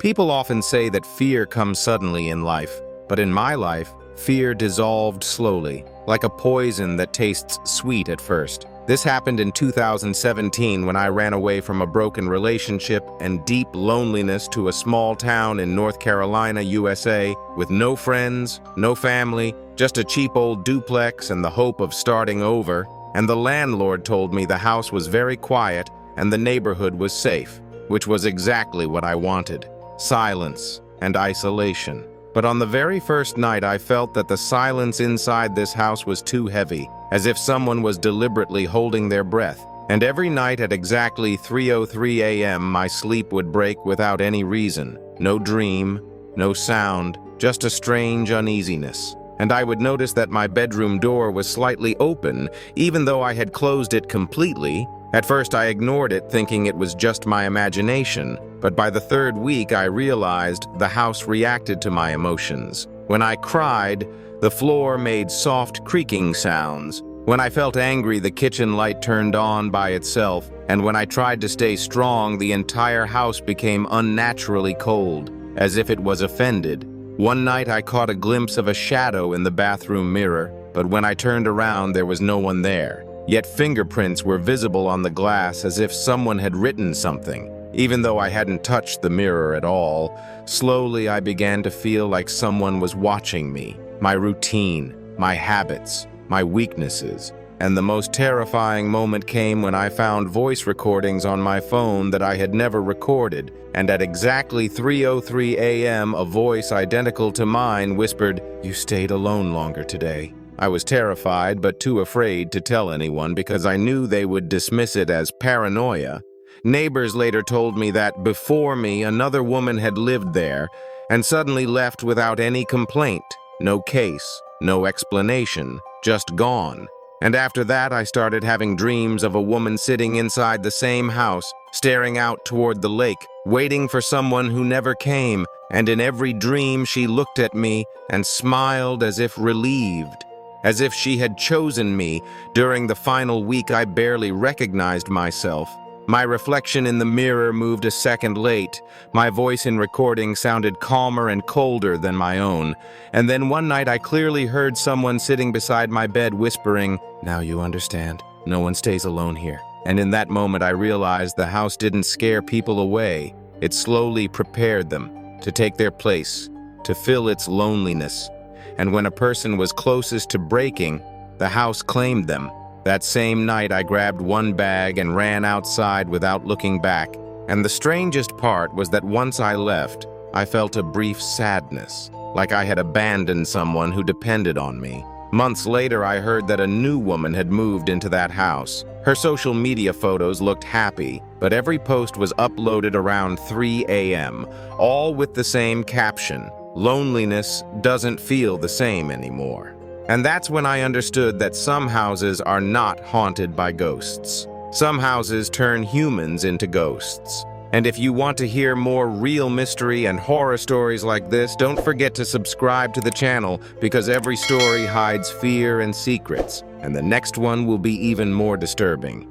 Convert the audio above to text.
People often say that fear comes suddenly in life, but in my life, fear dissolved slowly, like a poison that tastes sweet at first. This happened in 2017 when I ran away from a broken relationship and deep loneliness to a small town in North Carolina, USA, with no friends, no family, just a cheap old duplex and the hope of starting over. And the landlord told me the house was very quiet and the neighborhood was safe, which was exactly what I wanted: silence and isolation. But on the very first night, I felt that the silence inside this house was too heavy, as if someone was deliberately holding their breath. And every night at exactly 3:03 a.m., my sleep would break without any reason. No dream, no sound, just a strange uneasiness. And I would notice that my bedroom door was slightly open, even though I had closed it completely. At first I ignored it, thinking it was just my imagination, but by the third week I realized the house reacted to my emotions. When I cried, the floor made soft creaking sounds. When I felt angry, the kitchen light turned on by itself, and when I tried to stay strong, the entire house became unnaturally cold, as if it was offended. One night I caught a glimpse of a shadow in the bathroom mirror, but when I turned around, there was no one there. Yet fingerprints were visible on the glass as if someone had written something. Even though I hadn't touched the mirror at all, slowly I began to feel like someone was watching me, my routine, my habits, my weaknesses. And the most terrifying moment came when I found voice recordings on my phone that I had never recorded, and at exactly 3:03 a.m. a voice identical to mine whispered, "You stayed alone longer today." I was terrified but too afraid to tell anyone because I knew they would dismiss it as paranoia. Neighbors later told me that before me, another woman had lived there and suddenly left without any complaint. No case, no explanation, just gone. And after that, I started having dreams of a woman sitting inside the same house, staring out toward the lake, waiting for someone who never came. And in every dream, she looked at me and smiled as if relieved, as if she had chosen me. During the final week, I barely recognized myself. My reflection in the mirror moved a second late. My voice in recording sounded calmer and colder than my own. And then one night I clearly heard someone sitting beside my bed whispering, "Now you understand. No one stays alone here." And in that moment I realized the house didn't scare people away. It slowly prepared them to take their place, to fill its loneliness. And when a person was closest to breaking, the house claimed them. That same night, I grabbed one bag and ran outside without looking back. And the strangest part was that once I left, I felt a brief sadness, like I had abandoned someone who depended on me. Months later, I heard that a new woman had moved into that house. Her social media photos looked happy, but every post was uploaded around 3 a.m., all with the same caption: "Loneliness doesn't feel the same anymore." And that's when I understood that some houses are not haunted by ghosts. Some houses turn humans into ghosts. And if you want to hear more real mystery and horror stories like this, don't forget to subscribe to the channel, because every story hides fear and secrets, and the next one will be even more disturbing.